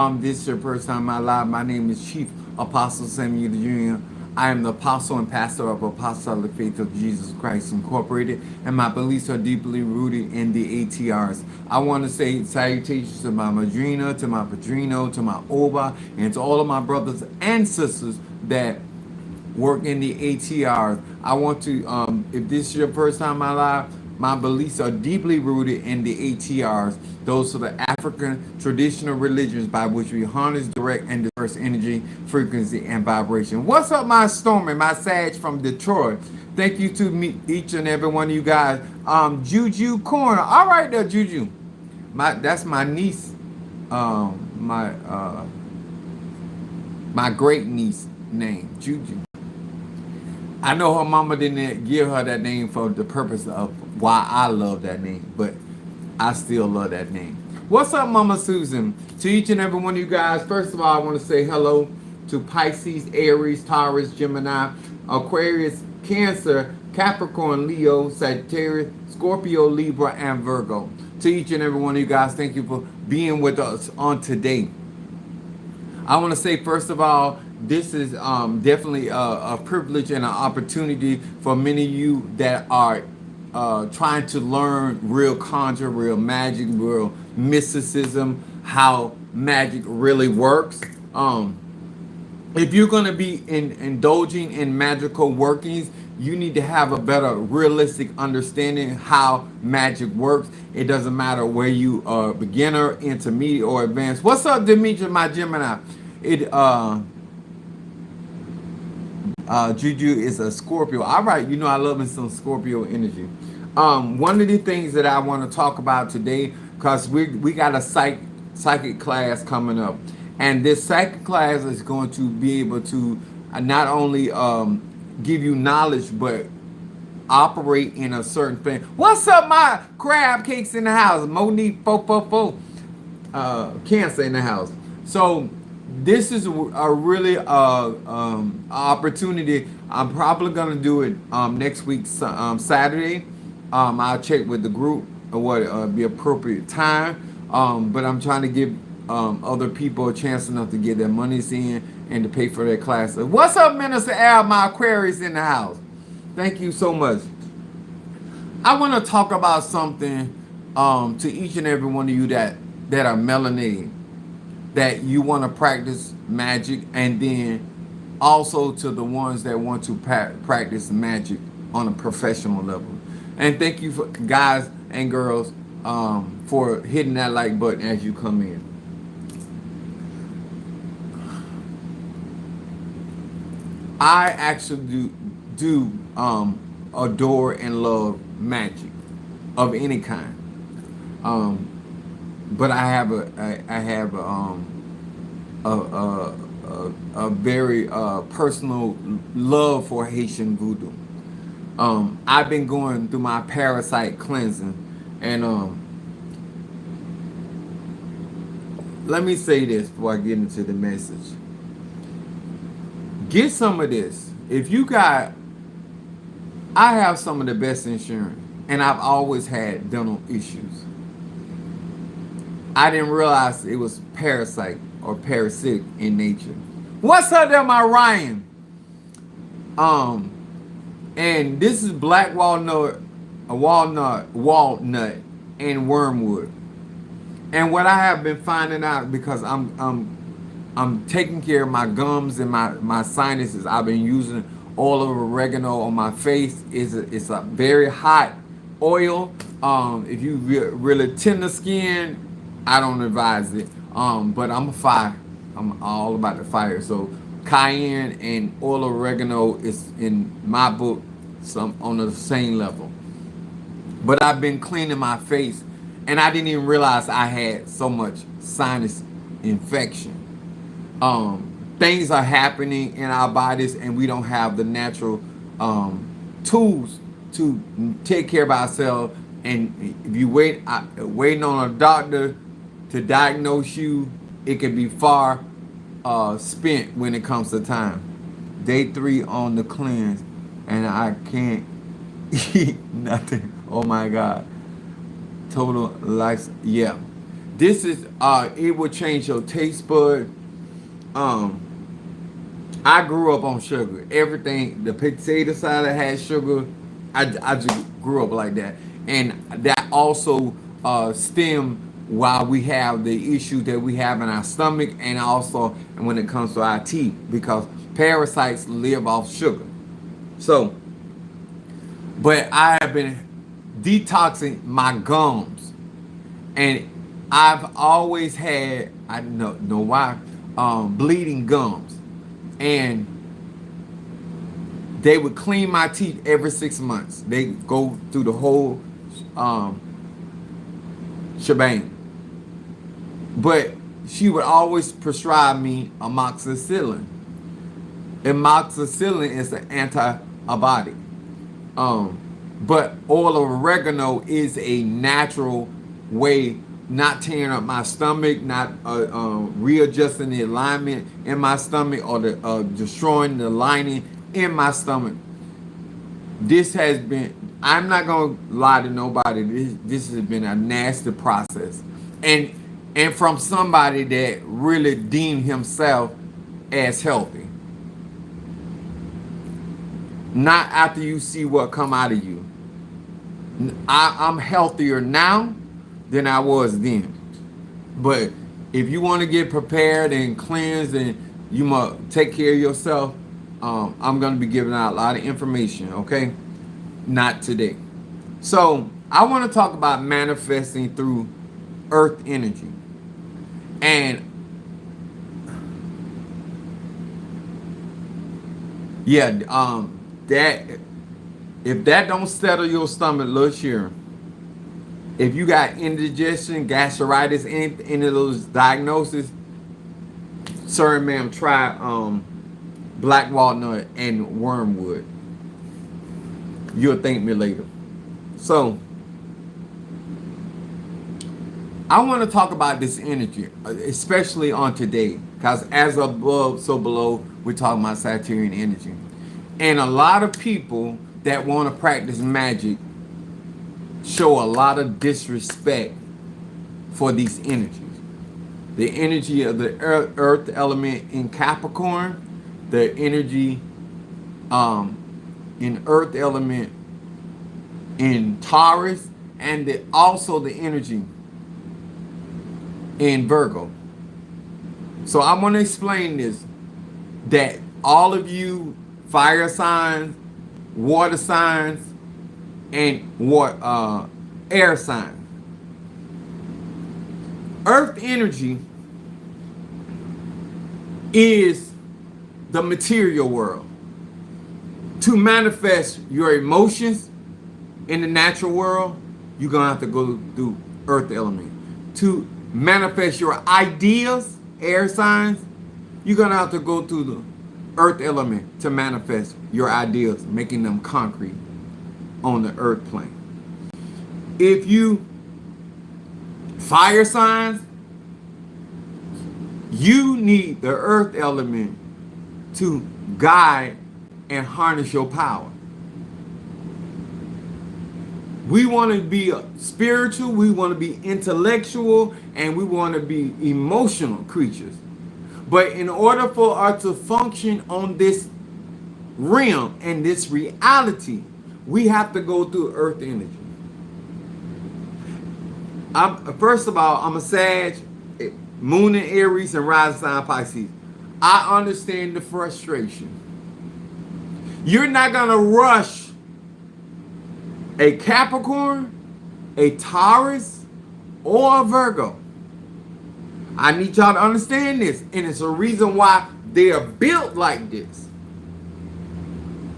This is your first time in my life. My name is Chief Apostle Samuel Jr. I am the apostle and pastor of Apostolic Faith of Jesus Christ Incorporated, and my beliefs are deeply rooted in the ATRs. I want to say salutations to my madrina, to my padrino, to my oba, and to all of my brothers and sisters that work in the ATRs. I want to, if this is your first time in my life, my beliefs are deeply rooted in the ATRs. Those are the African traditional religions by which we harness, direct, and disperse energy, frequency, and vibration. What's up, my Stormy, my Sage from Detroit? Thank you to me, each and every one of you guys. Juju Corner. All right, there, Juju. That's my niece. My great niece name, Juju. I know her mama didn't give her that name for the purpose of why I love that name, but I still love that name. What's up, Mama Susan? To each and every one of you guys, first of all, I want to say hello to Pisces, Aries, Taurus, Gemini, Aquarius, Cancer, Capricorn, Leo, Sagittarius, Scorpio, Libra, and Virgo. To each and every one of you guys, thank you for being with us on today. I want to say, first of all, this is definitely a privilege and an opportunity for many of you that are trying to learn real conjure, real magic, real mysticism, how magic really works. If you're going to be indulging in magical workings, you need to have a better realistic understanding how magic works. It doesn't matter where you are beginner, intermediate, or advanced. What's up, Demetri, my Gemini? Juju is a Scorpio. All right, you know I love me some Scorpio energy. One of the things that I want to talk about today, because we got a psychic class coming up, and this psychic class is going to be able to not only give you knowledge, but operate in a certain thing. What's up, my crab cakes in the house? Monique 444, Cancer in the house. So this is a really opportunity. I'm probably gonna do it next week, Saturday. I'll check with the group what be appropriate time. But I'm trying to give other people a chance enough to get their monies in and to pay for their classes. What's up, Minister Al? My Aquarius in the house. Thank you so much. I want to talk about something to each and every one of you that are melanated, that you want to practice magic, and then also to the ones that want to practice magic on a professional level. And thank you for guys and girls for hitting that like button as you come in. I actually do adore and love magic of any kind. But I have a very personal love for Haitian voodoo. I've been going through my parasite cleansing, and let me say this before I get into the message. Get some of this. If you got, I have some of the best insurance, and I've always had dental issues. I didn't realize it was parasite or parasitic in nature. What's up there, my Ryan? And this is black walnut, and wormwood. And what I have been finding out, because I'm taking care of my gums and my sinuses, I've been using oil of oregano on my face. It's a very hot oil. If you really tender skin, I don't advise it. But I'm a fire. I'm all about the fire. So cayenne and oil of oregano is in my book some on the same level. But I've been cleaning my face, and I didn't even realize I had so much sinus infection. Things are happening in our bodies, and we don't have the natural tools to take care of ourselves. And if you waiting on a doctor to diagnose you, it can be far spent when it comes to time. Day 3 on the cleanse, and I can't eat nothing. Oh my God. Total life. Yeah. This is it will change your taste bud. Um, I grew up on sugar. Everything, the potato salad had sugar. I just grew up like that, and that also stem why we have the issues that we have in our stomach, and also when it comes to our teeth, because parasites live off sugar. So, but I have been detoxing my gums, and I've always had, I don't know why, bleeding gums, and they would clean my teeth every 6 months. They go through the whole um, shebang. But she would always prescribe me amoxicillin. Amoxicillin is an antibiotic. Um, but oil of oregano is a natural way, not tearing up my stomach, not readjusting the alignment in my stomach, or destroying the lining in my stomach. This has been, I'm not gonna lie to nobody, this has been a nasty process, and from somebody that really deemed himself as healthy. Not after you see what come out of you. I'm healthier now than I was then. But if you want to get prepared and cleansed, and you must take care of yourself, I'm going to be giving out a lot of information, okay? Not today. So I want to talk about manifesting through earth energy. And yeah, that, if that don't settle your stomach, look here. If you got indigestion, gastritis, any of those diagnoses, sir, ma'am, try black walnut and wormwood. You'll thank me later. So I want to talk about this energy, especially on today, because as above, so below, we're talking about Saturnian energy. And a lot of people that want to practice magic show a lot of disrespect for these energies. The energy of the earth element in Capricorn, the energy in earth element in Taurus, and also the energy in Virgo. So I want to explain this, that all of you fire signs, water signs, and air signs. Earth energy is the material world. To manifest your emotions in the natural world, you're going to have to go through earth element. To manifest your ideas, air signs, you're going to have to go through the earth element to manifest your ideas, making them concrete on the earth plane. If you fire signs, you need the earth element to guide and harness your power. We want to be spiritual, we want to be intellectual, and we want to be emotional creatures. But in order for us to function on this realm and this reality, we have to go through earth energy. First of all, I'm a Sag, Moon in Aries, and rising sign Pisces. I understand the frustration. You're not going to rush a Capricorn, a Taurus, or a Virgo. I need y'all to understand this, and it's a reason why they are built like this.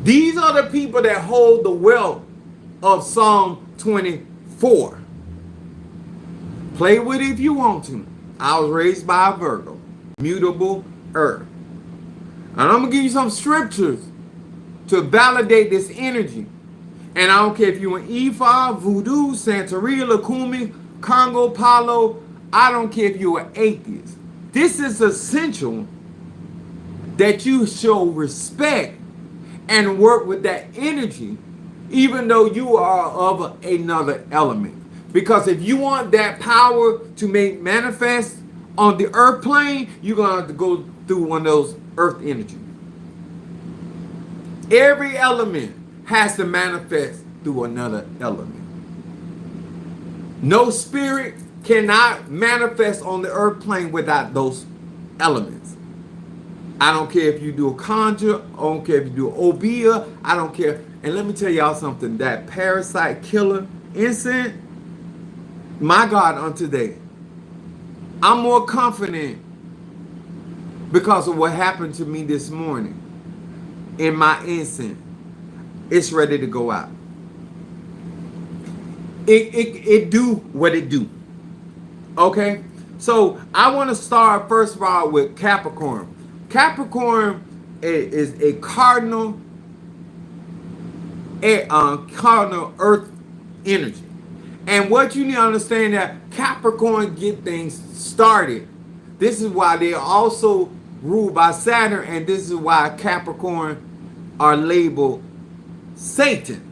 These are the people that hold the wealth of Psalm 24. Play with it if you want to. I was raised by a Virgo, mutable earth. And I'm going to give you some scriptures to validate this energy. And I don't care if you're an Ifa, Voodoo, Santeria, Lukumi, Congo, Palo. I don't care if you're an atheist. This is essential that you show respect and work with that energy, even though you are of another element. Because if you want that power to make manifest on the earth plane, you're going to have to go through one of those earth energy. Every element has to manifest through another element. No spirit cannot manifest on the earth plane without those elements. I don't care if you do a conjure, I don't care if you do an obia, I don't care. And let me tell y'all something, that parasite killer incident, my God, on today, I'm more confident because of what happened to me this morning in my incense. It's ready to go out. It do what it do. Okay? So I want to start first of all with Capricorn. Capricorn is a cardinal earth energy. And what you need to understand that Capricorn get things started. This is why they are also ruled by Saturn, and this is why Capricorn are labeled Satan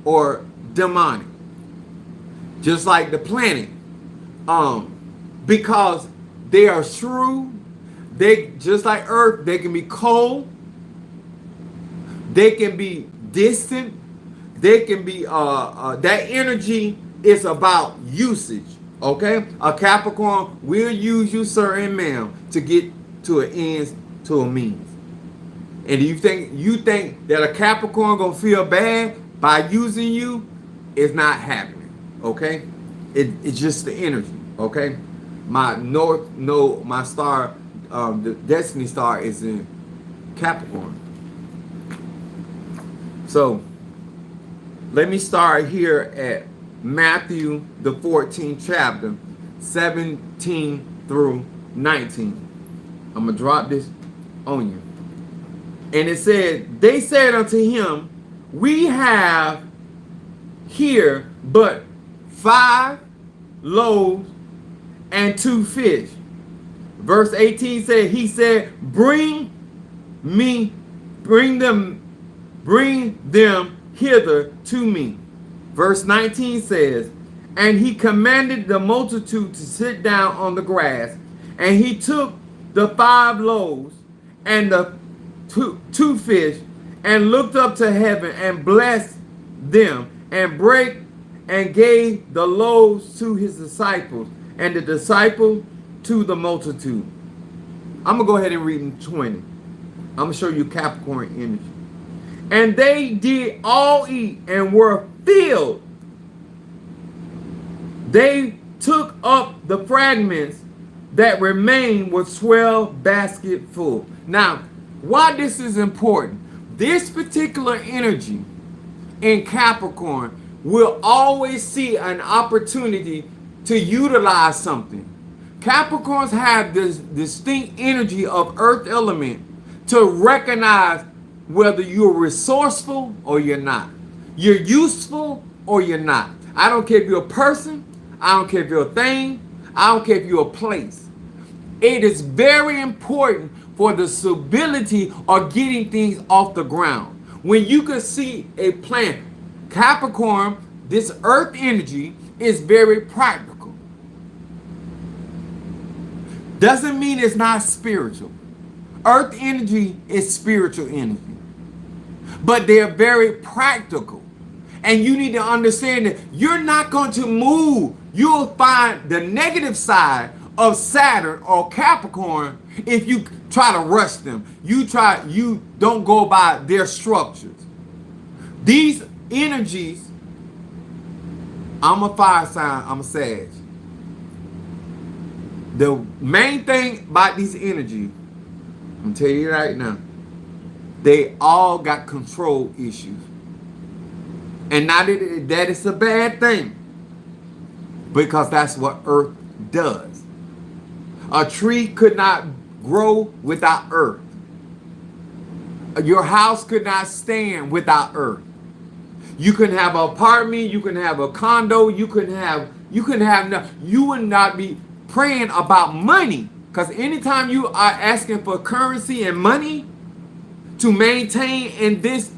or demonic. Just like the planet. Because they are shrewd. They just like Earth, they can be cold. They can be distant. They can be that energy is about usage. Okay? A Capricorn will use you, sir and ma'am, to get to an end, to a means. And you think that a Capricorn gonna feel bad by using you? It's not happening. Okay? It's just the energy. Okay? My star, the destiny star is in Capricorn. So let me start here at Matthew the 14th chapter, 17 through 19. I'm gonna drop this on you. And it said, they said unto him, we have here but 5 loaves and 2 fish. Verse 18 said, he said, bring them hither to me. Verse 19 says, and he commanded the multitude to sit down on the grass, and he took the 5 loaves and the 2 fish, and looked up to heaven and blessed them, and brake and gave the loaves to his disciples, and the disciples to the multitude. I'm going to go ahead and read in 20. I'm going to show you Capricorn energy. And they did all eat and were filled. They took up the fragments that remained with 12 baskets full. Now, why this is important, this particular energy in Capricorn will always see an opportunity to utilize something. Capricorns have this distinct energy of earth element to recognize whether you're resourceful or you're not. You're useful or you're not. I don't care if you're a person. I don't care if you're a thing. I don't care if you're a place. It is very important for the stability of getting things off the ground. When you can see a plant, Capricorn, this earth energy is very practical. Doesn't mean it's not spiritual. Earth energy is spiritual energy. But they're very practical. And you need to understand that you're not going to move. You'll find the negative side of Saturn or Capricorn if you try to rush them. You don't go by their structures. These energies, I'm a fire sign, I'm a Sag. The main thing about these energies, I'm going to tell you right now, they all got control issues. And not that it's a bad thing, because that's what earth does. A tree could not grow without earth. Your house could not stand without earth. You can have an apartment, you can have a condo, you would not be praying about money. Because anytime you are asking for currency and money to maintain in this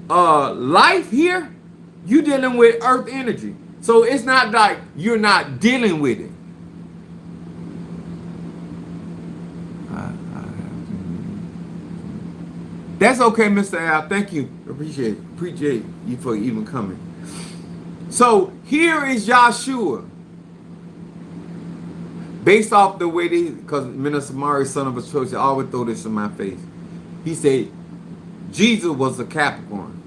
life here, you're dealing with earth energy. So it's not like you're not dealing with it. That's okay, Mr. Al. Thank you. Appreciate you for even coming. So here is Yahshua. Based off the way they, because Minister Mari, son of a church, always throw this in my face. He said Jesus was a Capricorn.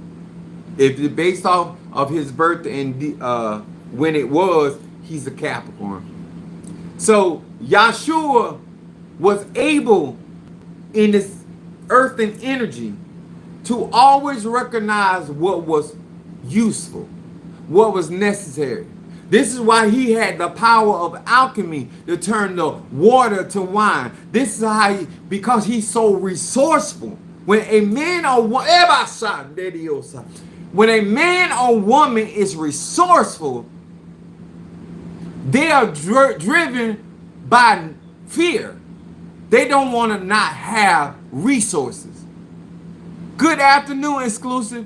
If it's based off of his birth and when it was, he's a Capricorn. So Yahshua was able in this earthen energy to always recognize what was useful, what was necessary. This is why he had the power of alchemy to turn the water to wine. This is how because he's so resourceful. When a man or woman is resourceful, they are driven by fear. They don't want to not have resources. Good afternoon, exclusive.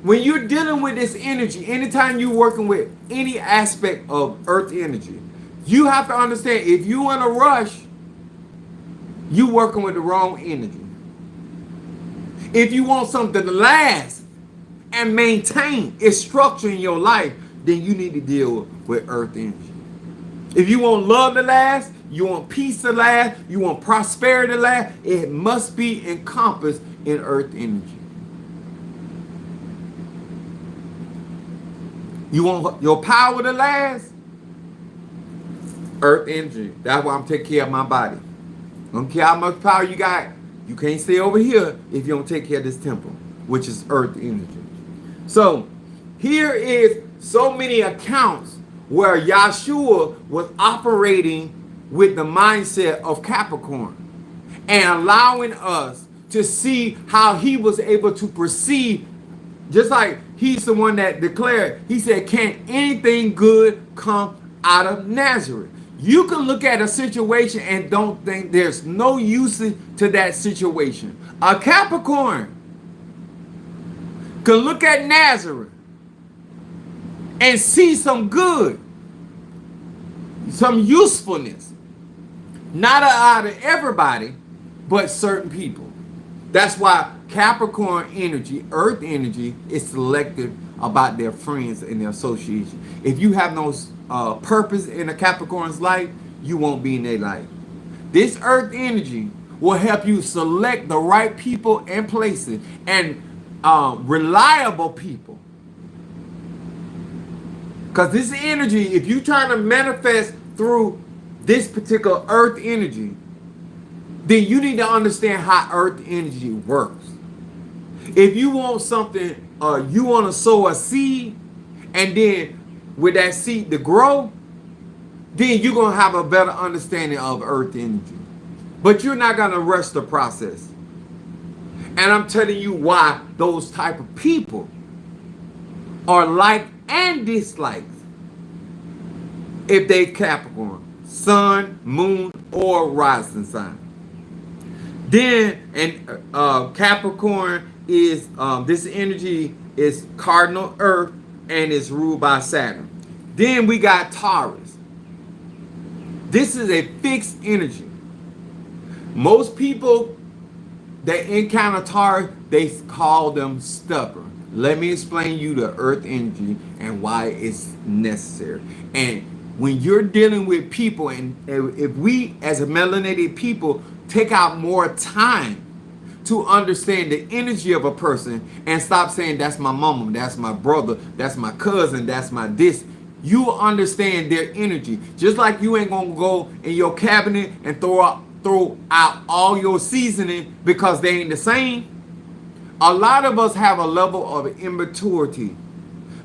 When you're dealing with this energy, anytime you're working with any aspect of earth energy, you have to understand if you're in a rush, you're working with the wrong energy. If you want something to last and maintain its structure in your life, then you need to deal with earth energy. If you want love to last, you want peace to last, you want prosperity to last, it must be encompassed in earth energy. You want your power to last? Earth energy. That's why I'm taking care of my body. I don't care how much power you got. You can't stay over here if you don't take care of this temple, which is earth energy. So here is so many accounts where Yahshua was operating with the mindset of Capricorn and allowing us to see how he was able to perceive. Just like he's the one that declared, he said, can't anything good come out of Nazareth? You can look at a situation and don't think there's no usage to that situation. A Capricorn can look at Nazareth and see some good, some usefulness. Not out of everybody, but certain people. That's why Capricorn energy, earth energy, is selective about their friends and their association. If you have no purpose in a Capricorn's life, you won't be in their life. This earth energy will help you select the right people and places and reliable people. Because this energy, if you're trying to manifest through this particular earth energy, then you need to understand how earth energy works. If you want something, you want to sow a seed, and then with that seed to grow, then you're going to have a better understanding of earth energy. But you're not going to rush the process. And I'm telling you why those type of people are liked and disliked if they Capricorn, sun, moon, or rising sign. Then, and Capricorn is, this energy is cardinal earth and is ruled by Saturn. Then we got Taurus. This is a fixed energy. Most people that encounter Taurus, they call them stubborn. Let me explain you the earth energy and why it's necessary. And when you're dealing with people, and if we as a melanated people take out more time to understand the energy of a person and stop saying that's my mama, that's my brother, that's my cousin, that's my this, you will understand their energy. Just like you ain't gonna go in your cabinet and throw out all your seasoning because they ain't the same. A lot of us have a level of immaturity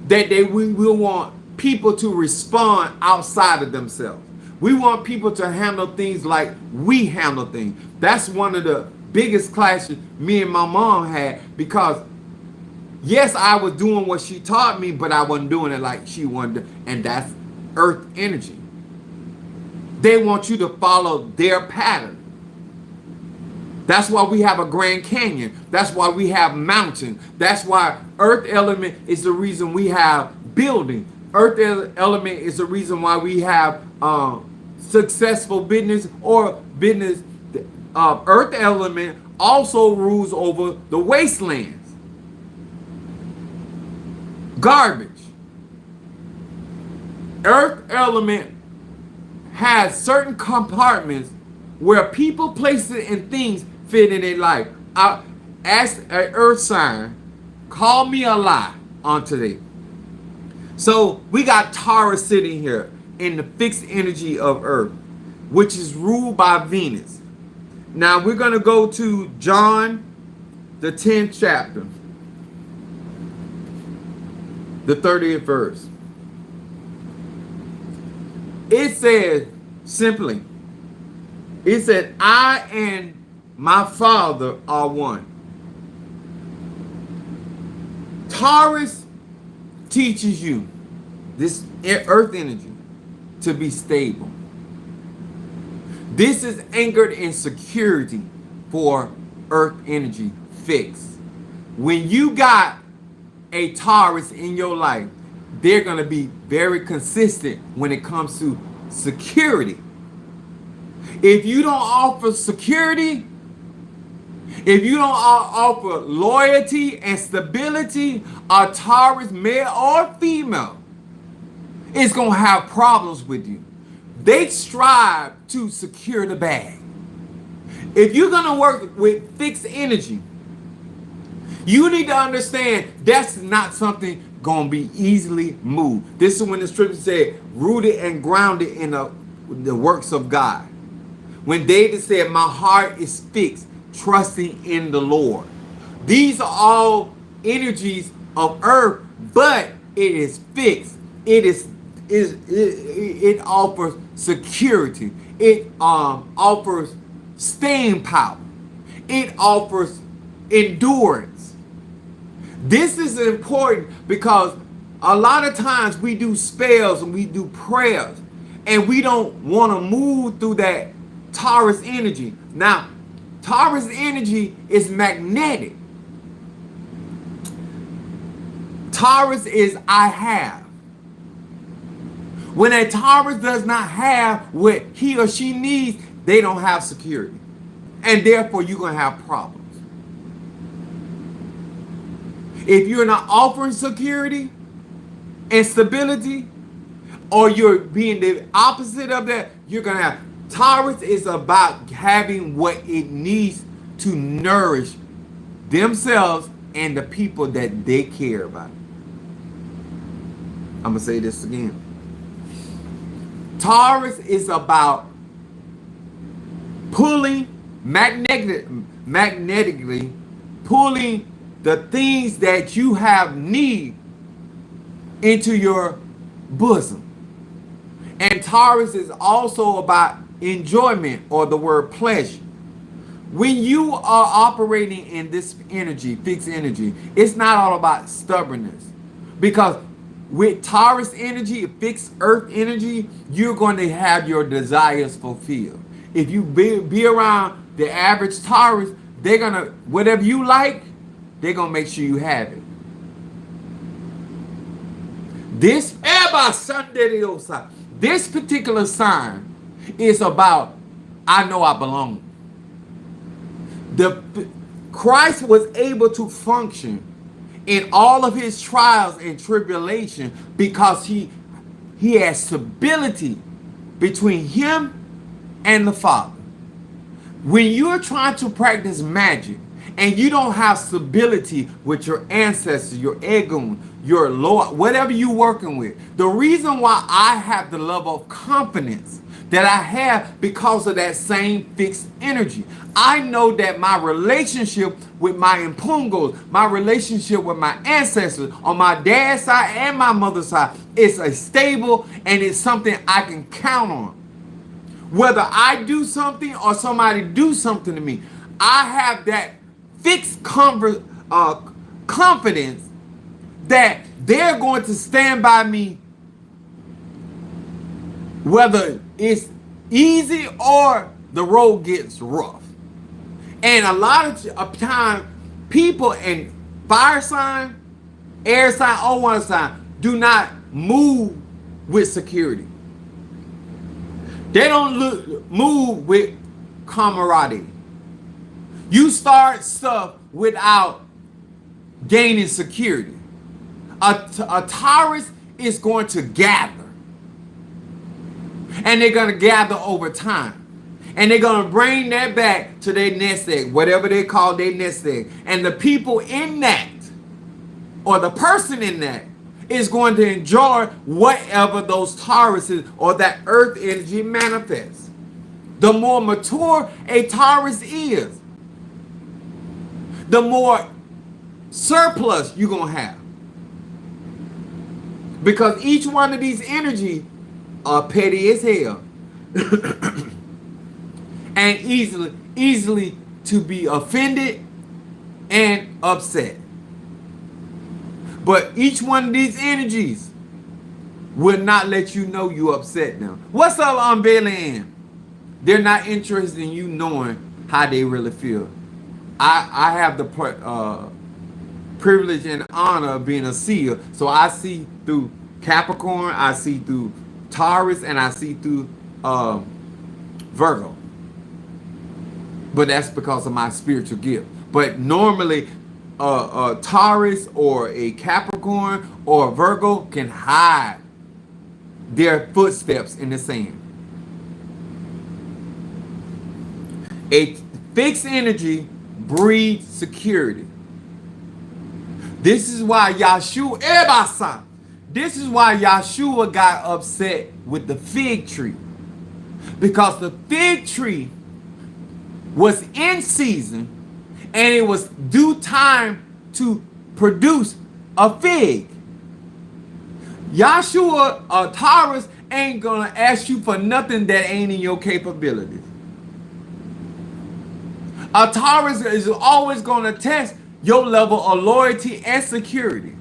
that we will want people to respond outside of themselves. We want people to handle things like we handle things. That's one of the biggest clashes me and my mom had, because yes, I was doing what she taught me, but I wasn't doing it like she wanted to, and that's earth energy. They want you to follow their pattern. That's why we have a Grand Canyon. That's why we have mountains. That's why earth element is the reason we have building. Earth element is the reason why we have successful business or business. Earth element also rules over the wastelands, garbage. Earth element has certain compartments where people, places, and things fit in their life. As an earth sign, call me a lie on today. So we got Taurus sitting here in the fixed energy of Earth, which is ruled by Venus. Now we're going to go to John, the 10th chapter, the 30th verse. It says simply, it said, I and my Father are one. Taurus teaches you, this earth energy, to be stable. This is anchored in security for earth energy fixed. When you got a Taurus in your life, they're going to be very consistent when it comes to security. If you don't offer security, if you don't offer loyalty and stability, a Taurus, male or female, is going to have problems with you. They strive to secure the bag. If you're going to work with fixed energy, you need to understand that's not something going to be easily moved. This is when the scripture said, rooted and grounded in the works of God. When David said, my heart is fixed, trusting in the Lord. These are all energies of earth, but it is fixed. It offers security. It offers staying power. It offers endurance. This is important because a lot of times we do spells and we do prayers and we don't want to move through that Taurus energy. Now, Taurus energy is magnetic. Taurus is I have. When a Taurus does not have what he or she needs, they don't have security. And therefore, you're going to have problems. If you're not offering security and stability, or you're being the opposite of that, you're going to have. Taurus is about having what it needs to nourish themselves and the people that they care about. I'm going to say this again. Taurus is about pulling magnetically pulling the things that you have need into your bosom. And Taurus is also about enjoyment, or the word pleasure. When you are operating in this energy, fixed energy, it's not all about stubbornness. Because with Taurus energy, fixed earth energy, you're going to have your desires fulfilled. If you be around the average Taurus, they're going to, whatever you like, they're going to make sure you have it. This particular sign is about, I know I belong. Christ was able to function in all of his trials and tribulation because he had stability between him and the Father. When you're trying to practice magic and you don't have stability with your ancestors, your Egun, your Lord, whatever you're working with, the reason why I have the level of confidence that I have because of that same fixed energy. I know that my relationship with my Impungos, my relationship with my ancestors on my dad's side and my mother's side is a stable, and it's something I can count on. Whether I do something or somebody do something to me, I have that fixed confidence that they're going to stand by me, whether it's easy or the road gets rough. And a lot of time, people in fire sign, air sign, or water sign do not move with security. They don't move with camaraderie. You start stuff without gaining security. A Taurus is going to gather. And they're going to gather over time. And they're going to bring that back to their nest egg, whatever they call their nest egg. And the people in that, or the person in that, is going to enjoy whatever those Tauruses or that earth energy manifests. The more mature a Taurus is, the more surplus you're going to have. Because each one of these energies are petty as hell. And easily to be offended and upset. But each one of these energies will not let you know you're upset now. What's up, unveiling? They're not interested in you knowing how they really feel. I have the privilege and honor of being a seer. So I see through Capricorn, I see through Taurus, and I see through Virgo. But that's because of my spiritual gift. But normally, a Taurus or a Capricorn or a Virgo can hide their footsteps in the sand. A fixed energy breeds security. This is why Yahshua, this is why Yahshua got upset with the fig tree. Because the fig tree was in season and it was due time to produce a fig. Yahshua or Taurus ain't gonna ask you for nothing that ain't in your capabilities. A Taurus is always gonna test your level of loyalty and security.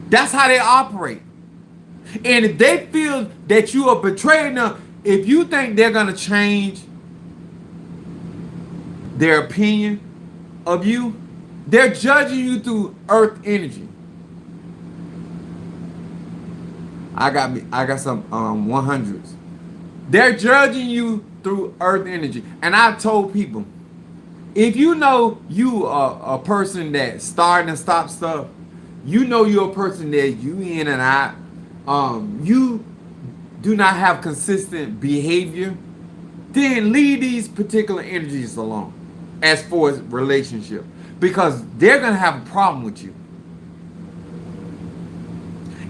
That's how they operate. And if they feel that you are betraying them, if you think they're gonna change their opinion of you, they're judging you through earth energy. I got some 100s. They're judging you through earth energy. And I told people, if you know you are a person that starting and stop stuff, you know you're a person that you in and out, you do not have consistent behavior, then leave these particular energies alone as far as relationship, because they're going to have a problem with you.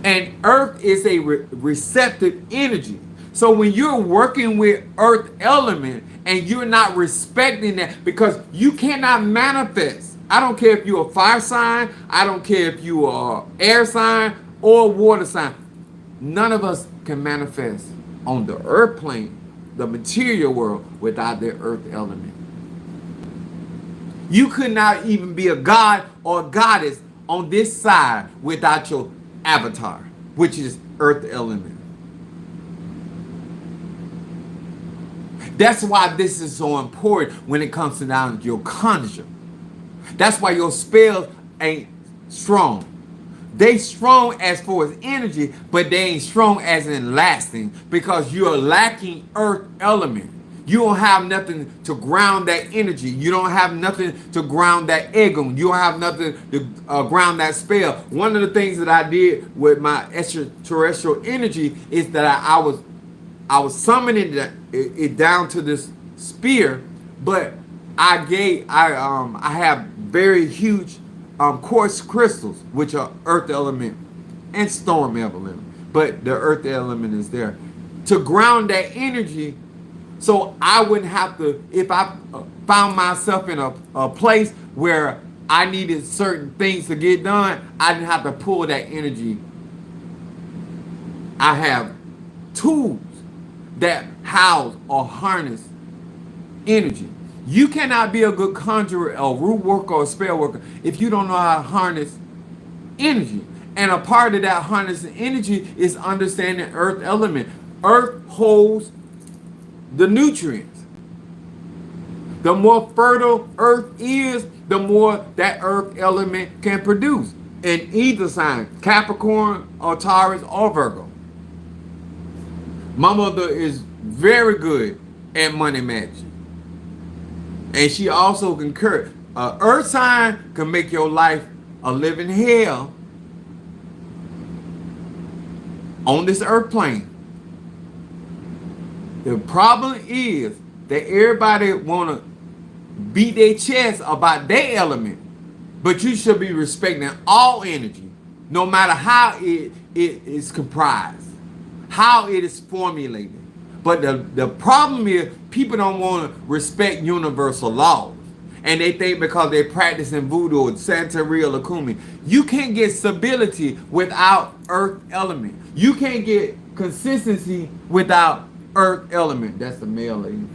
And earth is a receptive energy. So when you're working with earth element and you're not respecting that, because you cannot manifest. I don't care if you're a fire sign. I don't care if you are air sign or water sign. None of us can manifest on the earth plane, the material world, without the earth element. You could not even be a god or a goddess on this side without your avatar, which is earth element. That's why this is so important when it comes to down your conjure. That's why your spells ain't strong. They strong as far as energy, but they ain't strong as in lasting, because you're lacking earth element. You don't have nothing to ground that energy. You don't have nothing to ground that ego. You don't have nothing to ground that spell. One of the things that I did with my extraterrestrial energy is that I was summoning it down to this spear, but I have very huge quartz crystals, which are earth element and storm element, but the earth element is there to ground that energy. So I wouldn't have to, if I found myself in a place where I needed certain things to get done, I didn't have to pull that energy. I have tools that house or harness energy. You cannot be a good conjurer, a root worker, or a spell worker if you don't know how to harness energy. And a part of that harnessing energy is understanding earth element. Earth holds the nutrients. The more fertile earth is, the more that earth element can produce. in either sign, Capricorn or Taurus or Virgo. My mother is very good at money matching. And she also concurs. Earth sign can make your life a living hell on this earth plane. The problem is that everybody want to beat their chest about their element. But you should be respecting all energy, no matter how it is comprised, how it is formulated. But the problem is people don't want to respect universal laws. And they think because they're practicing voodoo or Santeria or Lakumi, you can't get stability without earth element. You can't get consistency without earth element. That's the male lady.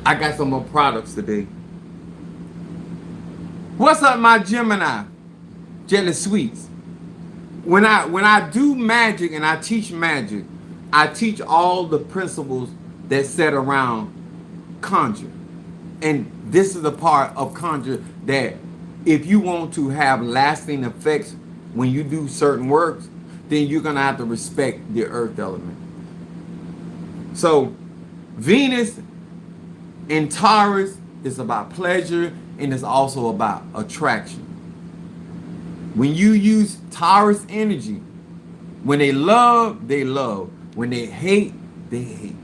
I got some more products today. What's up, my Gemini? Jelly Sweets. When I do magic and I teach magic, I teach all the principles that set around conjure. And this is the part of conjure that if you want to have lasting effects when you do certain works, then you're going to have to respect the earth element. So Venus in Taurus is about pleasure and it's also about attraction. When you use Taurus energy, when they love, they love. When they hate, they hate.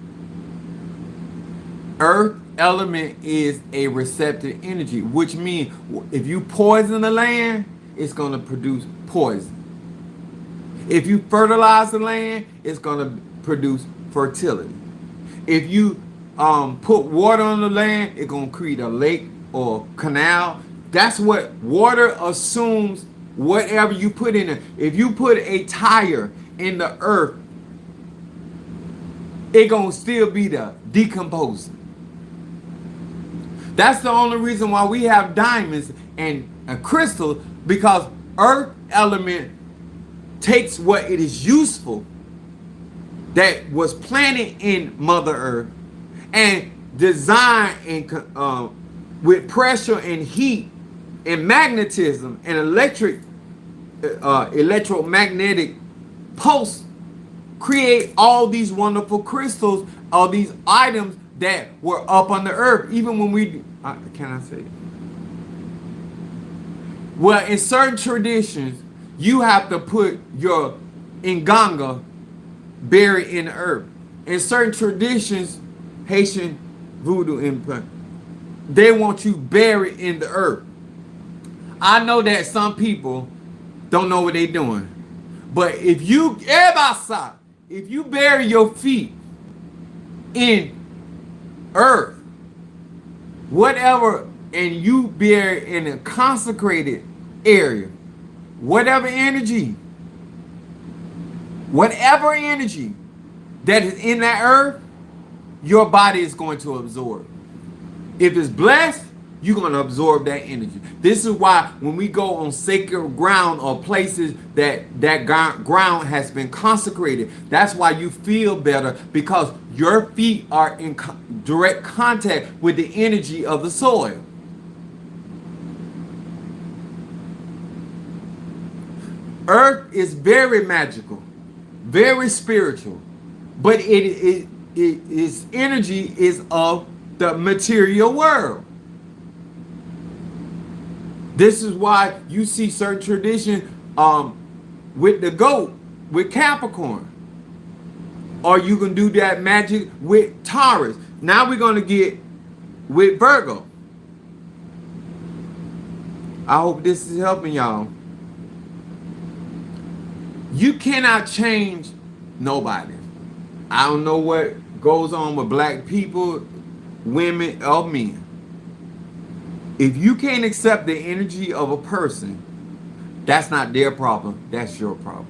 Earth element is a receptive energy, which means if you poison the land, it's going to produce poison. If you fertilize the land, it's going to produce fertility. If you put water on the land, it's going to create a lake or canal. That's what water assumes. Whatever you put in it. If you put a tire in the earth, it's going to still be there, decomposing. That's the only reason why we have diamonds and crystals, because earth element takes what it is useful that was planted in Mother Earth and designed and with pressure and heat and magnetism and electromagnetic pulse, create all these wonderful crystals, all these items that were up on the earth. Even when we, can I say it? Well, in certain traditions, you have to put your inganga buried in the earth. In certain traditions, Haitian voodoo implant, they want you buried in the earth. I know that some people don't know what they're doing. But if you bury your feet in earth, whatever, and you bury in a consecrated area, whatever energy that is in that earth, your body is going to absorb. If it's blessed, you're going to absorb that energy. This is why when we go on sacred ground or places that ground has been consecrated, that's why you feel better, because your feet are in direct contact with the energy of the soil. Earth is very magical, very spiritual, but its energy is of the material world. This is why you see certain tradition with the goat, with Capricorn. Or you can do that magic with Taurus. Now we're going to get with Virgo. I hope this is helping y'all. You cannot change nobody. I don't know what goes on with black people, women, or men. If you can't accept the energy of a person, that's not their problem. That's your problem.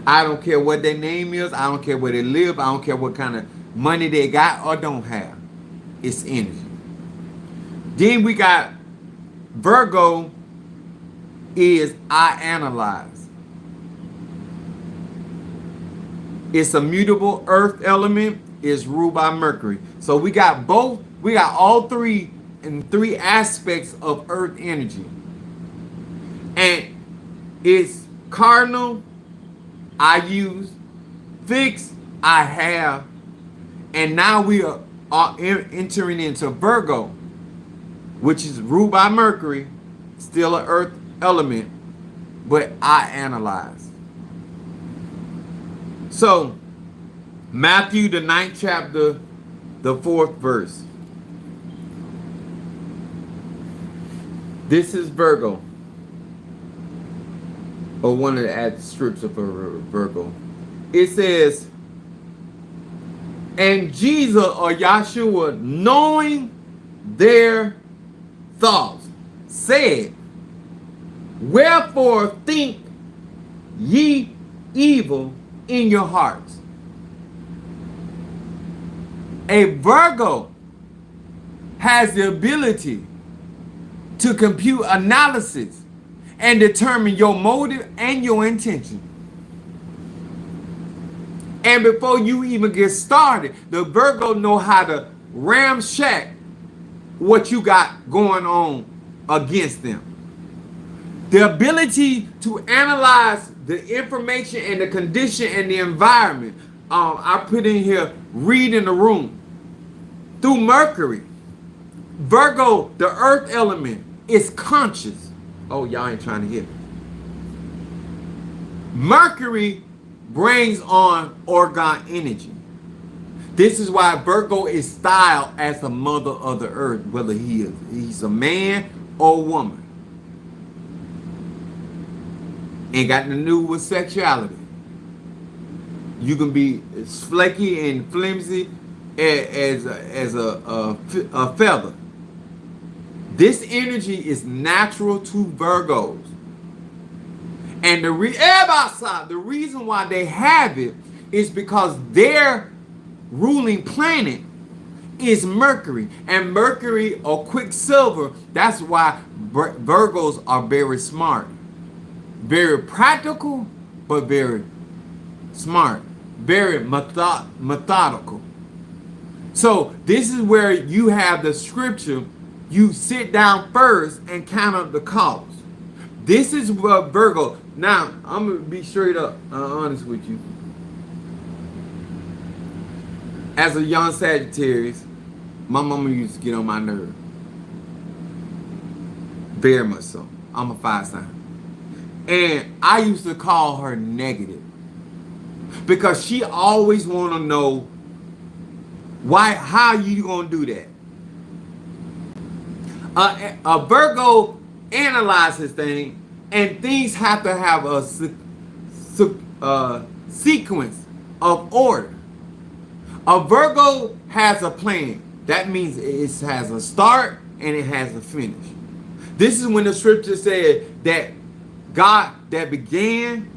I don't care what their name is. I don't care where they live. I don't care what kind of money they got or don't have. It's energy. Then we got Virgo is I analyze. It's a mutable earth element. It's ruled by Mercury. So we got both. We got all three in three aspects of earth energy. And it's cardinal, I use, fixed, I have, and now we are entering into Virgo, which is ruled by Mercury, still an earth element, but I analyze. So, Matthew, the 9th chapter, the 4th verse. This is Virgo, or one of the attributes of Virgo. It says, and Jesus or Yahshua, knowing their thoughts, said, wherefore think ye evil in your hearts. A Virgo has the ability to compute analysis and determine your motive and your intention. And before you even get started, the Virgo know how to ramshack what you got going on against them. The ability to analyze the information and the condition and the environment. I put in here, reading the room. Through Mercury. Virgo, the earth element, is conscious. Oh, y'all ain't trying to hear me. Mercury brings on orgone energy. This is why Virgo is styled as the mother of the earth, whether he's a man or a woman. Ain't got nothing to do with sexuality. You can be as flaky and flimsy as a feather. This energy is natural to Virgos. And the reason why they have it is because their ruling planet is Mercury. And Mercury or Quicksilver, that's why Virgos are very smart. Very practical, but very smart. Very methodical. So this is where you have the scripture. You sit down first and count up the cost. This is what Virgo. Now, I'm going to be straight up honest with you. As a young Sagittarius, my mama used to get on my nerve. Very much so. I'm a fire sign. And I used to call her negative. Because she always want to know how you going to do that. A Virgo analyzes things, and things have to have a sequence of order. A Virgo has a plan. That means it has a start and it has a finish. This is when the scripture said that God that began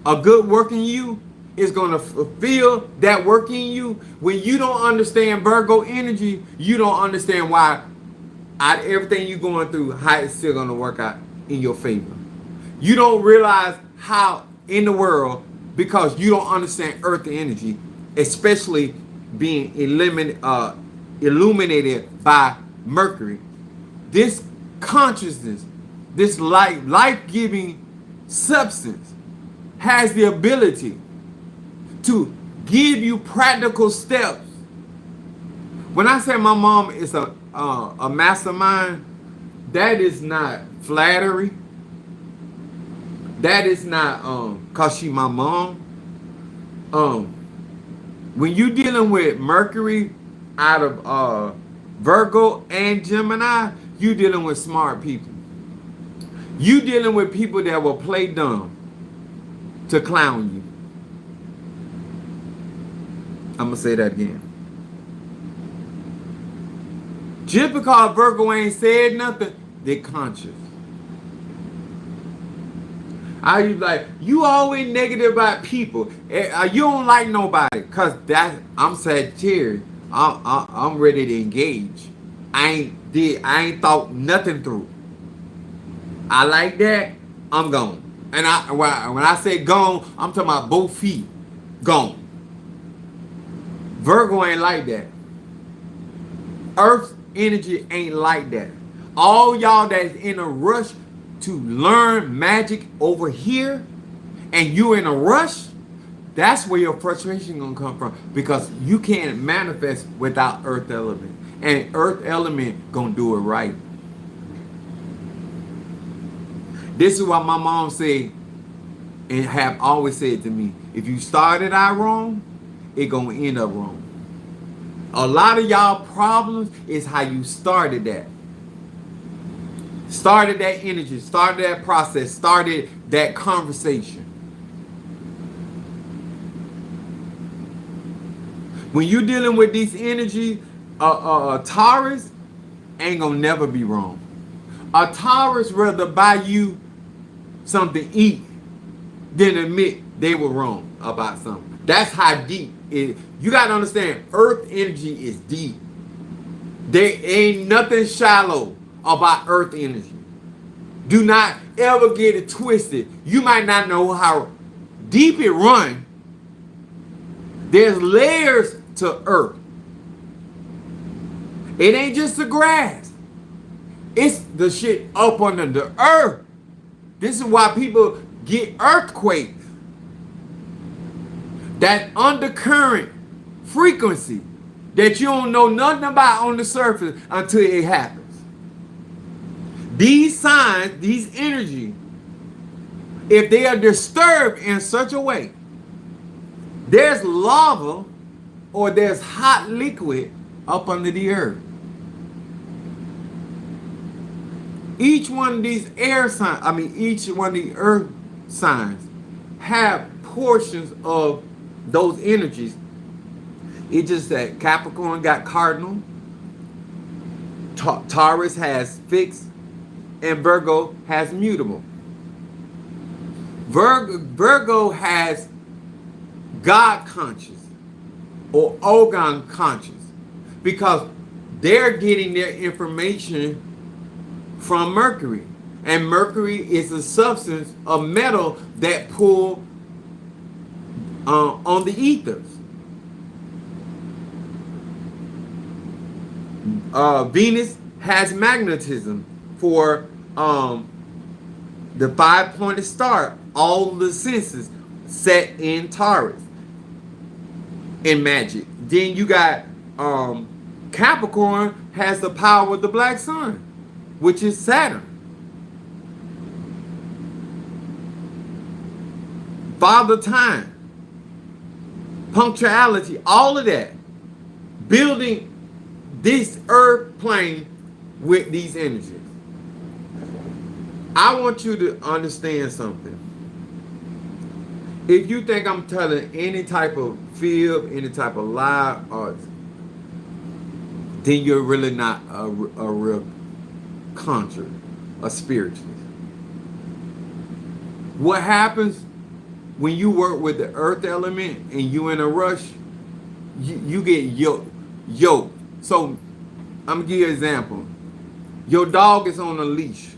a good work in you is going to fulfill that work in you. When you don't understand Virgo energy, you don't understand why everything you're going through, how it's still going to work out in your favor. You don't realize how in the world, because you don't understand earth energy, especially being illuminated by Mercury. This consciousness, this life-giving substance has the ability to give you practical steps. When I say my mom is a mastermind, that is not flattery. That is not cause she my mom. When you dealing with Mercury out of Virgo and Gemini, you dealing with smart people. You dealing with people that will play dumb to clown you. I'm gonna say that again. Just because Virgo ain't said nothing, they conscious. I be like, you always negative about people. You don't like nobody, cause I'm Sagittarius. I'm ready to engage. I ain't thought nothing through. I like that. I'm gone. And when I say gone, I'm talking about both feet gone. Virgo ain't like that. Earth energy ain't like that. All y'all that's in a rush to learn magic over here, and you in a rush, that's where your frustration gonna come from, because you can't manifest without earth element, and earth element gonna do it right. This is what my mom said and have always said to me: if you started out wrong, it gonna end up wrong. A lot of y'all problems is how you started that. Started that energy, started that process, started that conversation. When you dealing with these energy, Taurus ain't gonna never be wrong. A Taurus rather buy you something to eat than admit they were wrong about something. That's how deep it. You gotta understand, earth energy is deep. There ain't nothing shallow about earth energy. Do not ever get it twisted. You might not know how deep it runs. There's layers to earth. It ain't just the grass. It's the shit up under the earth. This is why people get earthquakes. That undercurrent frequency that you don't know nothing about on the surface until it happens. These signs, these energy, if they are disturbed in such a way, there's lava or there's hot liquid up under the earth. Each one of these air signs, each one of the earth signs have portions of those energies. It's just that Capricorn got cardinal, Taurus has fixed, and Virgo has mutable. Virgo has God conscious or Ogon conscious, because they're getting their information from Mercury. And Mercury is a substance, a metal that pull on the ethers. Venus has magnetism for the 5-pointed star. All the senses set in Taurus in magic. Then you got Capricorn has the power of the black sun, which is Saturn. Father time, punctuality, all of that. Building this earth plane with these energies. I want you to understand something. If you think I'm telling any type of fib, any type of lie, then you're really not a real conjurer, a spiritualist. What happens when you work with the earth element and you in a rush, you get yoked. So I'm gonna give you an example. Your dog is on a leash.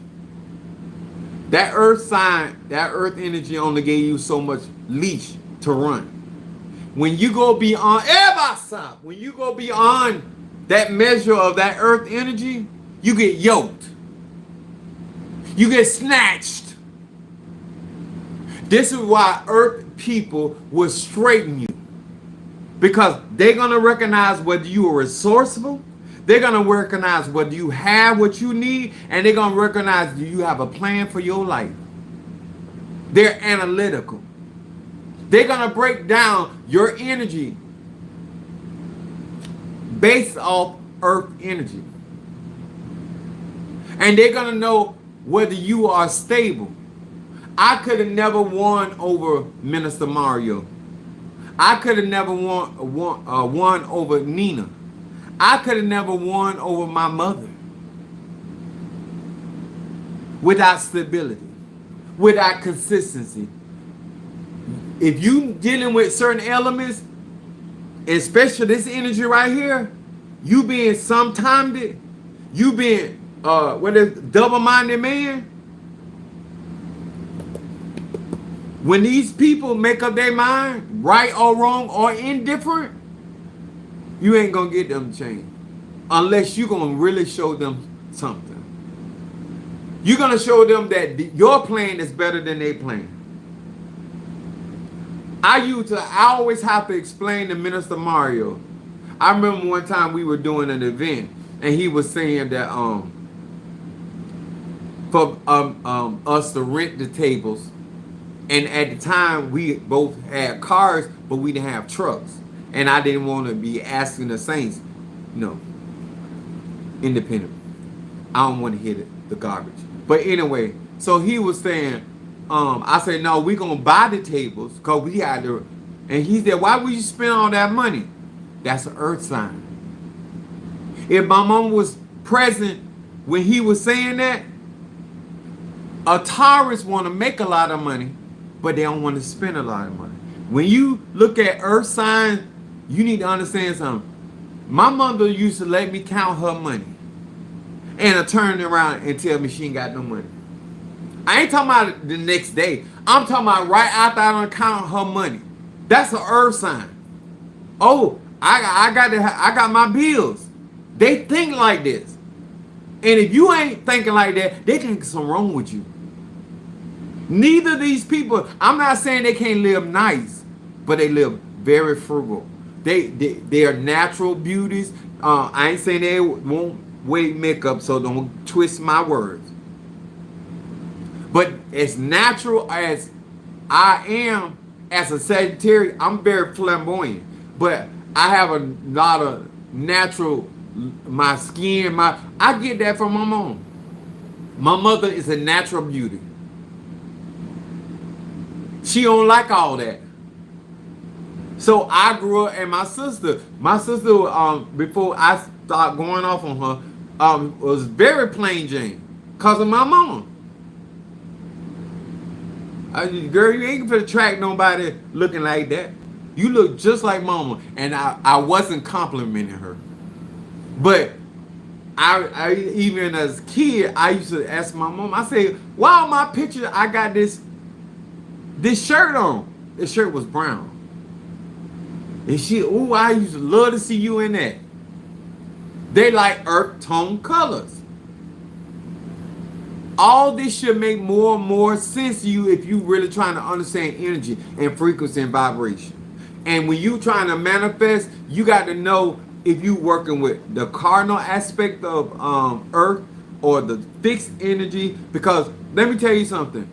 That earth sign, that earth energy only gave you so much leash to run. When you go beyond that measure of that earth energy, you get yoked. You get snatched. This is why earth people will straighten you. Because they're going to recognize whether you are resourceful, they're going to recognize whether you have what you need, and they're going to recognize do you have a plan for your life. They're analytical. They're going to break down your energy based off earth energy. And they're going to know whether you are stable. I could have never won over Minister Mario. I could have never won over Nina. I could have never won over my mother without stability, without consistency. If you dealing with certain elements, especially this energy right here, you being sometime, you being double-minded man. When these people make up their mind, right or wrong or indifferent, you ain't gonna get them to change. unless you're going to really show them something. You're going to show them that your plan is better than their plan. I always have to explain to Minister Mario. I remember one time we were doing an event and he was saying that for us to rent the tables, and at the time we both had cars but we didn't have trucks, and I didn't want to be asking the saints, independent. I don't want to hit the garbage. But anyway, so he was saying, I said, no, we're going to buy the tables because we had to. And he said, why would you spend all that money? That's an earth sign. If my mom was present when he was saying that, a Taurus want to make a lot of money, but they don't want to spend a lot of money. When you look at earth signs, you need to understand something. My mother used to let me count her money and turn around and tell me she ain't got no money. I ain't talking about the next day. I'm talking about right after I done count her money. That's an earth sign. Oh, I got my bills. They think like this. And if you ain't thinking like that, they think something wrong with you. Neither of these people, I'm not saying they can't live nice, but they live very frugal. They are natural beauties. I ain't saying they won't wear makeup, so don't twist my words. But as natural as I am as a Sagittarius, I'm very flamboyant. But I have a lot of natural, my skin, I get that from my mom. My mother is a natural beauty. She don't like all that. So I grew up, and my sister, before I started going off on her, was very plain Jane because of my mom. Girl, you ain't gonna attract nobody looking like that. You look just like mama. And I wasn't complimenting her. But I even as a kid, I used to ask my mom, I say, why on my picture I got this shirt on? This shirt was brown. And I used to love to see you in that. They like earth tone colors. All this should make more and more sense to you if you really trying to understand energy and frequency and vibration. And when you trying to manifest, you got to know if you working with the cardinal aspect of earth or the fixed energy. Because let me tell you something.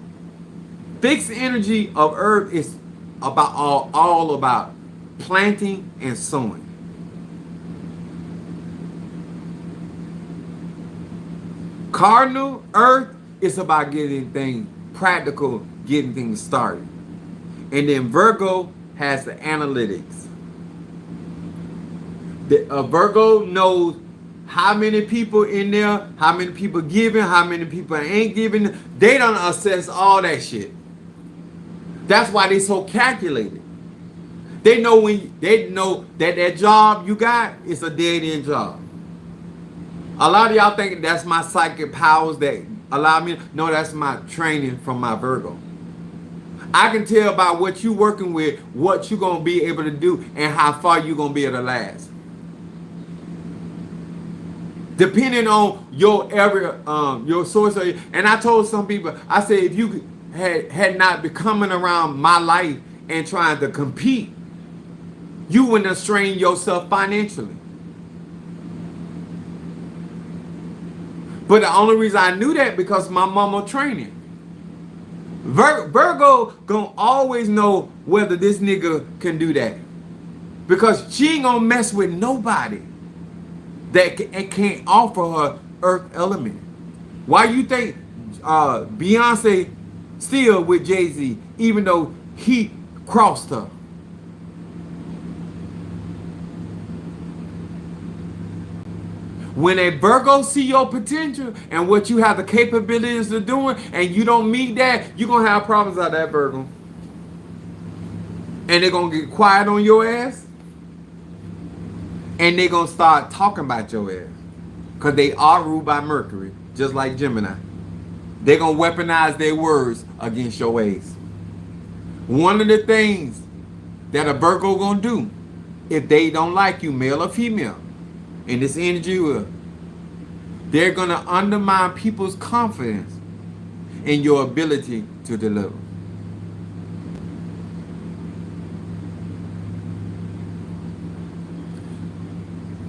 Fixed energy of earth is about all about planting and sowing. Cardinal earth is about getting things practical, getting things started. And then Virgo has the analytics. Virgo knows how many people in there, how many people giving, how many people ain't giving. They don't assess all that shit. That's why they so calculated. They know that job you got is a dead end job. A lot of y'all think that's my psychic powers that allow me. No, that's my training from my Virgo. I can tell by what you working with, what you gonna be able to do, and how far you gonna be able to last. Depending on your area, your source. And I told some people, I said, if you had not been coming around my life and trying to compete, you wouldn't have strained yourself financially. But the only reason I knew that because my mama training. Virgo gonna always know whether this nigga can do that. Because she ain't gonna mess with nobody that can't offer her earth element. Why you think Beyonce still with Jay-Z even though he crossed her? When a Virgo see your potential and what you have the capabilities of doing and you don't meet that, you're going to have problems out of that Virgo. And they're going to get quiet on your ass. And they're going to start talking about your ass. Because they are ruled by Mercury, just like Gemini. They're going to weaponize their words against your ass. One of the things that a Virgo going to do, if they don't like you, male or female, And this energy will, they're going to undermine people's confidence in your ability to deliver.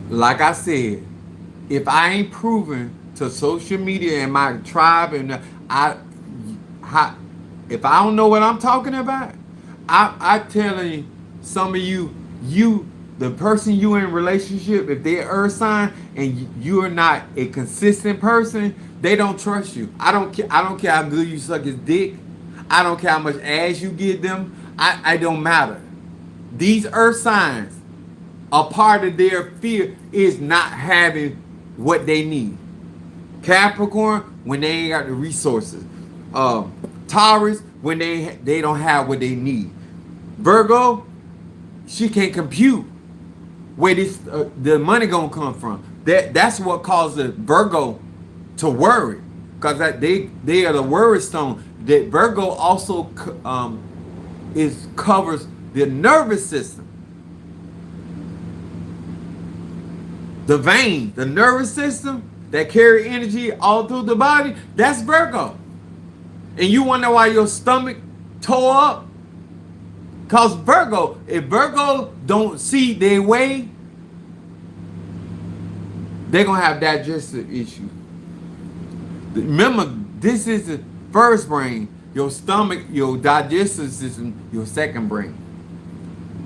Like I said, if I ain't proven to social media and my tribe and if I don't know what I'm talking about, I telling some of you, the person you in relationship, if they're earth sign and you are not a consistent person, they don't trust you. I don't care how good you suck his dick. I don't care how much ass you give them. I don't matter. These earth signs, a part of their fear is not having what they need. Capricorn, when they ain't got the resources. Taurus, when they don't have what they need. Virgo, she can't compute where the money gonna come from. That's what causes Virgo to worry, because they are the worry stone. That Virgo also covers the nervous system. The veins, the nervous system that carry energy all through the body, that's Virgo. And you wonder why your stomach tore up? Because Virgo, if Virgo don't see their way, they're going to have digestive issues. Remember, this is the first brain. Your stomach, your digestive system, your second brain.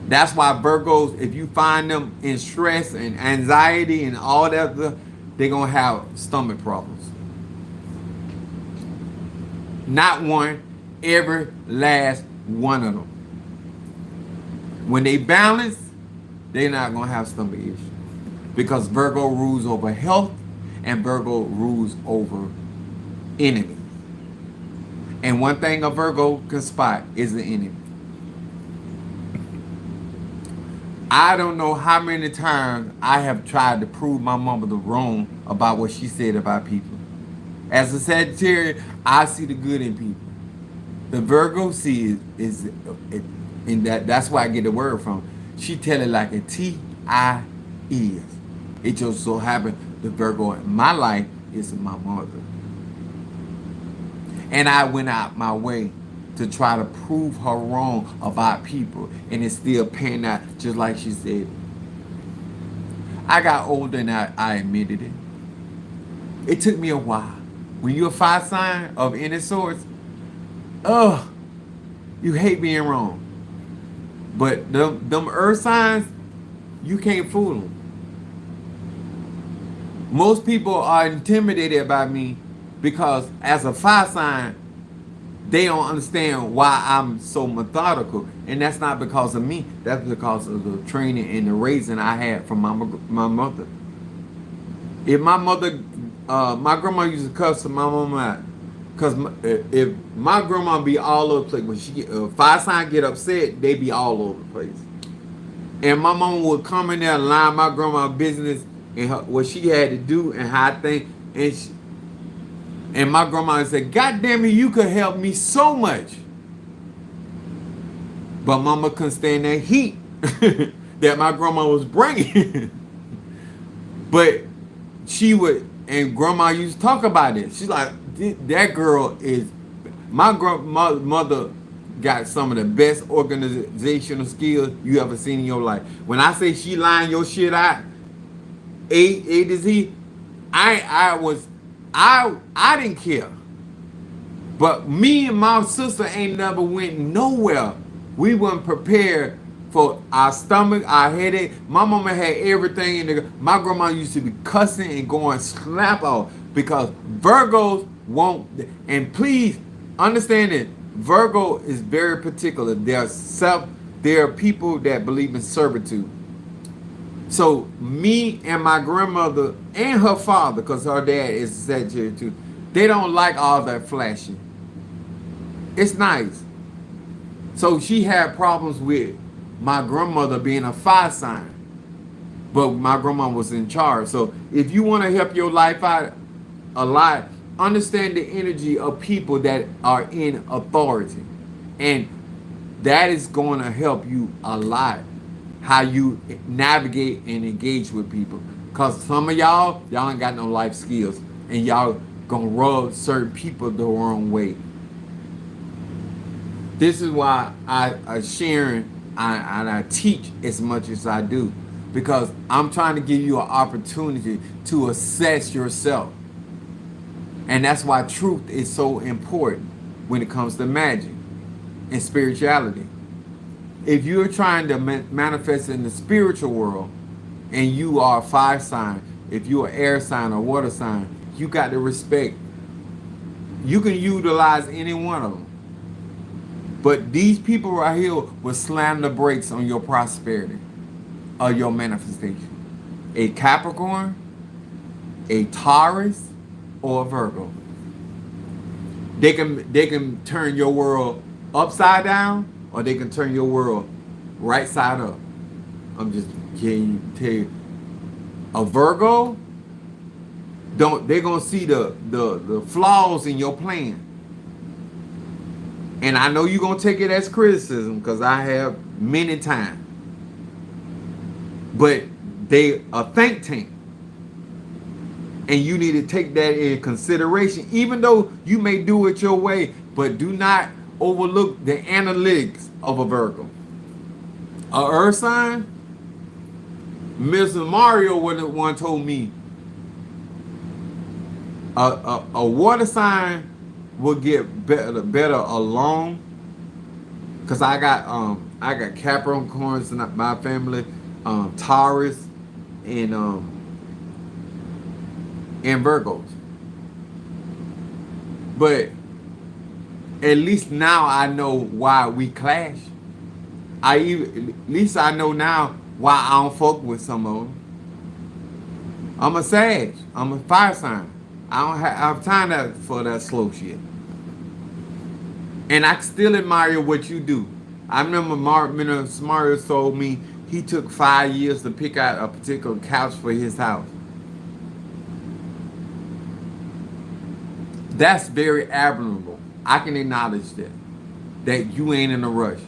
That's why Virgos, if you find them in stress and anxiety and all that, they're going to have stomach problems. Not one, every last one of them. When they balance, they're not going to have stomach issues. Because Virgo rules over health and Virgo rules over enemies. And one thing a Virgo can spot is the enemy. I don't know how many times I have tried to prove my mama wrong about what she said about people. As a Sagittarius, I see the good in people. The Virgo sees is and that's where I get the word from. She tell it like a T-I-is. It just so happened the Virgo in my life is my mother. And I went out my way to try to prove her wrong about people, and it's still panning out just like she said. I got older and I admitted it. It took me a while. When you're a fire sign of any sorts, you hate being wrong. But them earth signs, you can't fool them. Most people are intimidated by me because as a fire sign, they don't understand why I'm so methodical. And that's not because of me. That's because of the training and the raising I had from my mother. If my mother, my grandma used to cuss my mom out. Because if my grandma be all over the place, when she fire sign get upset, they be all over the place. And my mom would come in there and line my grandma business and what she had to do and how I think. And my grandma said, God damn it, you could help me so much. But mama couldn't stand that heat that my grandma was bringing. But she would, and grandma used to talk about it. She's like, that girl is, my grandmother got some of the best organizational skills you ever seen in your life. When I say she line your shit out, A to Z, I didn't care. But me and my sister ain't never went nowhere. We weren't prepared for our stomach, our headache. My mama had everything in there. My grandma used to be cussing and going slap off because Virgos won't. And please understand that Virgo is very particular. There are people that believe in servitude. So me and my grandmother and her father, because her dad is a Sagittarius too, they don't like all that flashing. It's nice. So she had problems with my grandmother being a fire sign, but my grandma was in charge. So if you want to help your life out a lot, understand the energy of people that are in authority, and that is going to help you a lot. How you navigate and engage with people. Cause some of y'all ain't got no life skills, and y'all gonna rub certain people the wrong way. This is why I sharing and I teach as much as I do, because I'm trying to give you an opportunity to assess yourself, and that's why truth is so important when it comes to magic and spirituality. If you're trying to manifest in the spiritual world, and you are a fire sign, if you're an air sign or water sign, you got to respect. You can utilize any one of them. But these people right here will slam the brakes on your prosperity or your manifestation. A Capricorn, a Taurus, or a Virgo. They can turn your world upside down, or they can turn your world right side up. I'm just kidding. Tell you, a Virgo, they're gonna see the flaws in your plan. And I know you're gonna take it as criticism, because I have many times. But they a think tank. And you need to take that in consideration, even though you may do it your way, but do not overlook the analytics of a Virgo. A Earth sign, Mr. Mario was the one told me a water sign will get better along, because I got Capricorns in my family, Taurus, and Virgos. But at least now I know why we clash. At least I know now why I don't fuck with some of them. I'm a Sag. I'm a fire sign. I don't have time for that slow shit. And I still admire what you do. I remember Mario told me he took 5 years to pick out a particular couch for his house. That's very admirable. I can acknowledge that you ain't in a rush.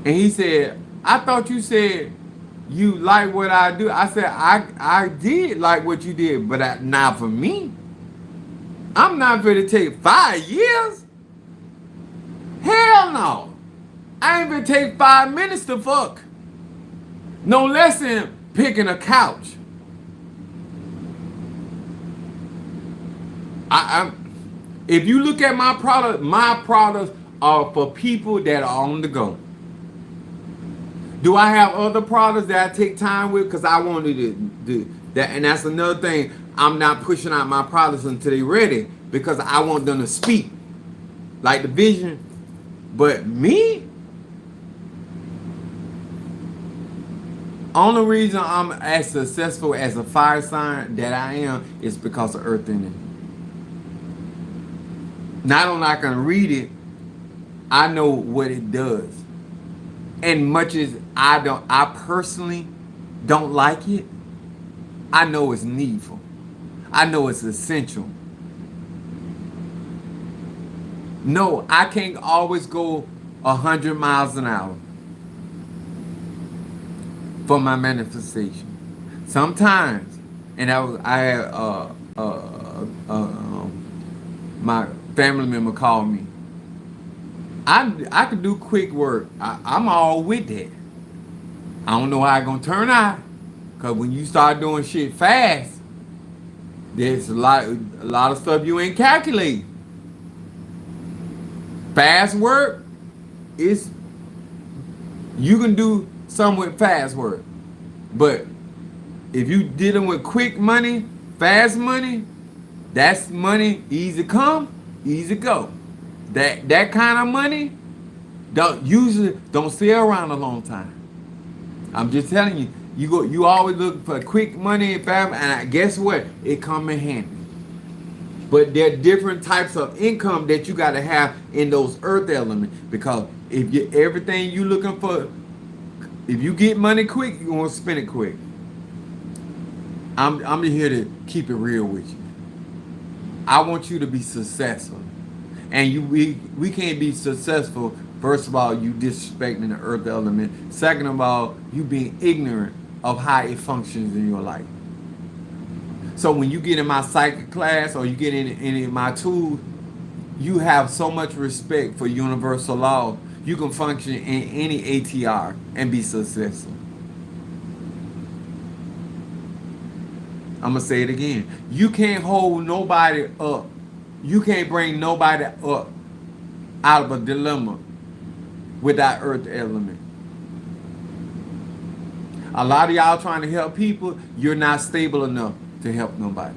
And he said, I thought you said you like what I do. I said, I did like what you did, but not for me. I'm not going to take 5 years. Hell no. I ain't going to take 5 minutes to fuck. No less than picking a couch. If you look at my products are for people that are on the go. Do I have other products that I take time with? Because I wanted to do that. And that's another thing. I'm not pushing out my products until they're ready, because I want them to speak. Like the vision. But me? Only reason I'm as successful as a fire sign that I am is because of earth energy. Not only I can read it, I know what it does. And much as I personally don't like it, I know it's needful. I know it's essential. No, I can't always go 100 miles an hour for my manifestation. Sometimes, and I had my family member called me. I could do quick work. I'm all with that. I don't know how it's gonna turn out, cause when you start doing shit fast, there's a lot of stuff you ain't calculating. Fast work is, you can do some with fast work, but if you dealing with quick money, fast money, that's money easy come, easy go. That kind of money don't stay around a long time. I'm just telling you, you always look for quick money and fast, and guess what? It come in handy. But there are different types of income that you got to have in those earth elements, because if everything you looking for, if you get money quick, you want to spend it quick. I'm here to keep it real with you. I want you to be successful. And we can't be successful. First of all, you disrespecting the earth element. Second of all, you being ignorant of how it functions in your life. So when you get in my psychic class or you get in any of my tools, you have so much respect for universal law. You can function in any ATR and be successful. I'm going to say it again. You can't hold nobody up. You can't bring nobody up out of a dilemma with that earth element. A lot of y'all trying to help people, you're not stable enough to help nobody.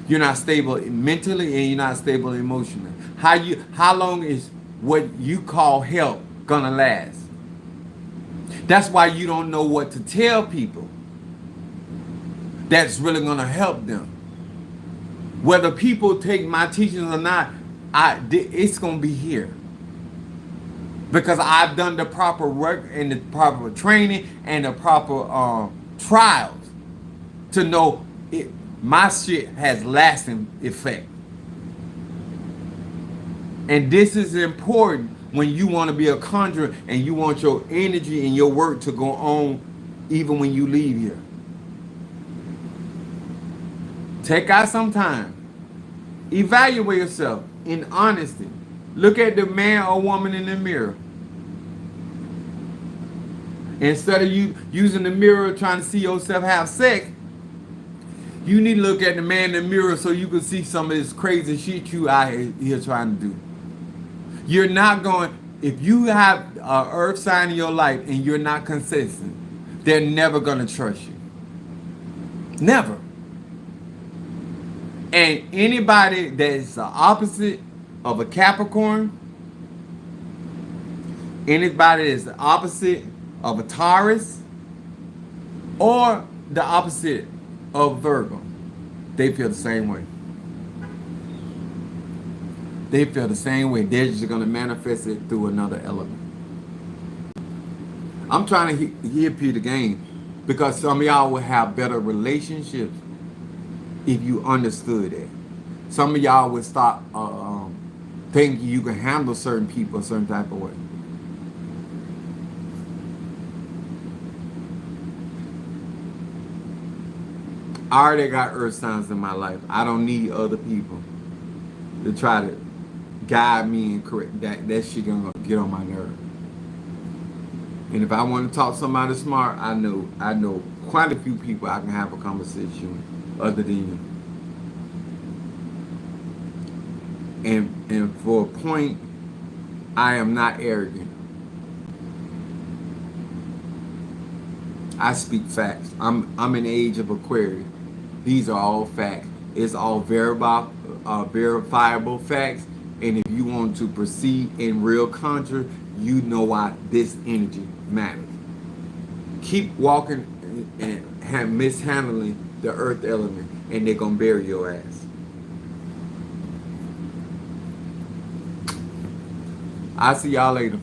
You're not stable mentally and you're not stable emotionally. How long is what you call help gonna last? That's why you don't know what to tell people that's really gonna help them. Whether people take my teachings or not, it's gonna be here. Because I've done the proper work and the proper training and the proper trials to know my shit has lasting effect. And this is important when you want to be a conjurer and you want your energy and your work to go on even when you leave here. Take out some time. Evaluate yourself in honesty. Look at the man or woman in the mirror. Instead of you using the mirror trying to see yourself have sex, you need to look at the man in the mirror so you can see some of this crazy shit you out here trying to do. You're not going, if you have an earth sign in your life and you're not consistent, they're never going to trust you. Never. And anybody that's the opposite of a Capricorn, anybody that's the opposite of a Taurus, or the opposite of Virgo, they feel the same way. They feel the same way. They're just going to manifest it through another element. I'm trying to hit you the game because some of y'all will have better relationships if you understood that. Some of y'all would stop thinking you can handle certain people a certain type of way. I already got earth signs in my life. I don't need other people to try to guide me and correct that shit gonna get on my nerve. And if I want to talk to somebody smart, I know quite a few people I can have a conversation with other than you. And for a point, I am not arrogant. I speak facts. I'm in the age of Aquarius. These are all facts. It's all verifiable facts. And if you want to proceed in real conjure, you know why this energy matters. Keep walking and mishandling the earth element, and they're gonna bury your ass. I'll see y'all later.